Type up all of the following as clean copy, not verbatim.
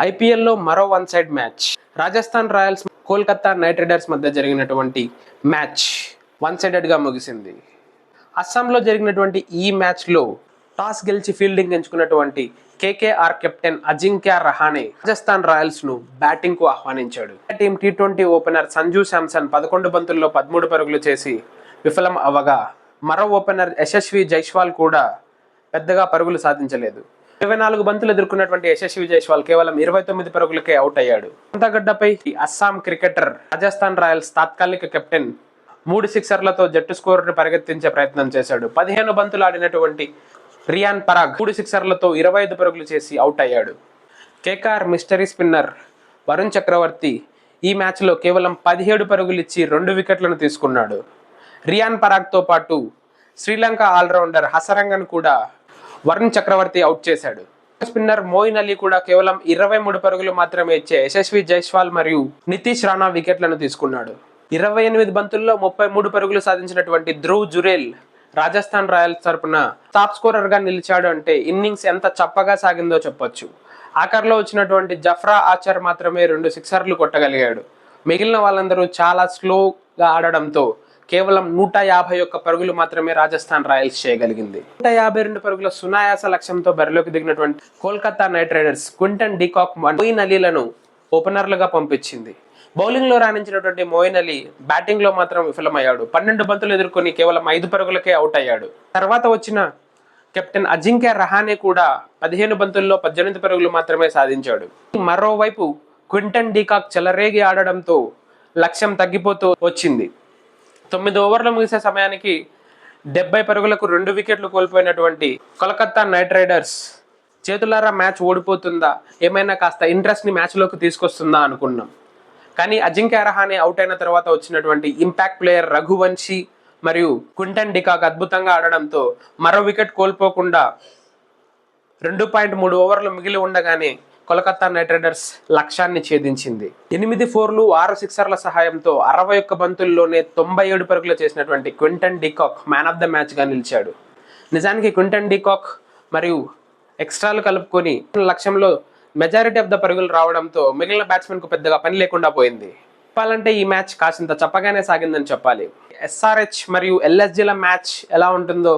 ఐపీఎల్లో మరో one side match. Rajasthan Royals Kolkata knight riders మధ్య జరిగినటువంటి మ్యాచ్ వన్ సైడెడ్గా ముగిసింది. అస్సాంలో జరిగినటువంటి ఈ మ్యాచ్లో టాస్ గెలిచి ఫీల్డింగ్ ఎంచుకున్నటువంటి KKR captain Ajinkya Rahane Rajasthan Royals ను బ్యాటింగ్ కు ఆహ్వానించాడు. Team T20 opener Sanju Samson 11 బంతుల్లో 13 పరుగులు చేసి విఫలం అవ్వగా, మరో ఓపెనర్ యశస్వి జైస్వాల్ కూడా పెద్దగా పరుగులు సాధించలేదు. 24 బంతులు ఎదుర్కొన్నటువంటి యశస్వి జైస్వాల్ కేవలం 29 పరుగులకే అవుట్ అయ్యాడు. అంతగడ్డపై అస్సాం క్రికెటర్ రాజస్థాన్ రాయల్స్ తాత్కాలిక కెప్టెన్ 3 సిక్సర్లతో జట్టు స్కోరును పరిగెత్తించే ప్రయత్నం చేశాడు. 15 బంతులు ఆడినటువంటి రియాన్ పరాగ్ 3 సిక్సర్లతో 25 పరుగులు చేసి అవుట్ అయ్యాడు. కేకేఆర్ మిస్టరీ స్పిన్నర్ వరుణ్ చక్రవర్తి ఈ మ్యాచ్లో కేవలం 17 పరుగులు ఇచ్చి 2 వికెట్లను తీసుకున్నాడు. రియాన్ పరాగ్తో పాటు శ్రీలంక ఆల్రౌండర్ హసరంగన్ కూడా వరుణ్ చక్రవర్తి అవుట్ చేశాడు. స్పిన్నర్ మోయిన్ అలీ కూడా కేవలం 23 పరుగులు మాత్రమే ఇచ్చే యశస్వి జైస్వాల్ మరియు నితీష్ రాణా వికెట్లను తీసుకున్నాడు. 28 బంతుల్లో 33 పరుగులు సాధించినటువంటి ధ్రువ్ జురేల్ రాజస్థాన్ రాయల్స్ తరపున టాప్ స్కోరర్ గా నిలిచాడు. అంటే ఇన్నింగ్స్ ఎంత చప్పగా సాగిందో చెప్పొచ్చు. ఆఖర్లో వచ్చినటువంటి జఫ్రా ఆర్చర్ మాత్రమే 2 సిక్సర్లు కొట్టగలిగాడు. మిగిలిన వాళ్ళందరూ చాలా స్లోగా ఆడడంతో కేవలం 151 పరుగులు మాత్రమే రాజస్థాన్ రాయల్స్ చేయగలిగింది. 152 పరుగుల సునాయాస లక్ష్యంతో బరిలోకి దిగినటువంటి Kolkata knight riders Quinton de Kock, Moeen అలీలను ఓపెనర్లుగా పంపించింది. బౌలింగ్ లో రాణించినటువంటి మోయిన్ అలీ బ్యాటింగ్ లో మాత్రం విఫలమయ్యాడు. 12 బంతులు ఎదుర్కొని కేవలం 5 పరుగులకే అవుట్ అయ్యాడు. తర్వాత వచ్చిన కెప్టెన్ అజింక్య రహానే కూడా 15 బంతుల్లో 18 పరుగులు మాత్రమే సాధించాడు. మరోవైపు క్వింటన్ డికాక్ చెలరేగి ఆడడంతో లక్ష్యం తగ్గిపోతూ వచ్చింది. 9 ఓవర్లు ముగిసే సమయానికి 70 పరుగులకు 2 వికెట్లు కోల్పోయినటువంటి కోల్కతా నైట్ రైడర్స్ చేతులారా మ్యాచ్ ఓడిపోతుందా, ఏమైనా కాస్త ఇంట్రెస్ట్ ని మ్యాచ్ లోకి తీసుకొస్తుందా అనుకున్నాం. కానీ అజింక్య రహానే అవుట్ అయిన తర్వాత వచ్చినటువంటి ఇంపాక్ట్ ప్లేయర్ రఘువంశీ మరియు క్వింటన్ డికాక్ అద్భుతంగా ఆడడంతో మరో వికెట్ కోల్పోకుండా 2.3 ఓవర్లు మిగిలి ఉండగానే కోల్కతా నైట్ రైడర్స్ లక్ష్యాన్ని ఛేదించింది. 8 ఫోర్లు 6 సిక్సర్ల సహాయంతో 61 బంతుల్లోనే 97 పరుగులు చేసినటువంటి Quinton de Kock man of the match గా నిలిచాడు. నిజానికి క్వింటన్ డికాక్ మరియు ఎక్స్ట్రాలు కలుపుకొని లక్ష్యంలో మెజారిటీ ఆఫ్ ద పరుగులు రావడంతో మిగిలిన బ్యాట్స్మెన్ కు పెద్దగా పని లేకుండా పోయింది. చెప్పాలంటే ఈ మ్యాచ్ కాసింత చప్పగానే సాగిందని చెప్పాలి. ఎస్ఆర్హెచ్ మరియు ఎల్ఎస్జీల మ్యాచ్ ఎలా ఉంటుందో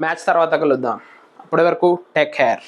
మ్యాచ్ తర్వాత కలుద్దాం. అప్పటి వరకు టేక్ కేర్.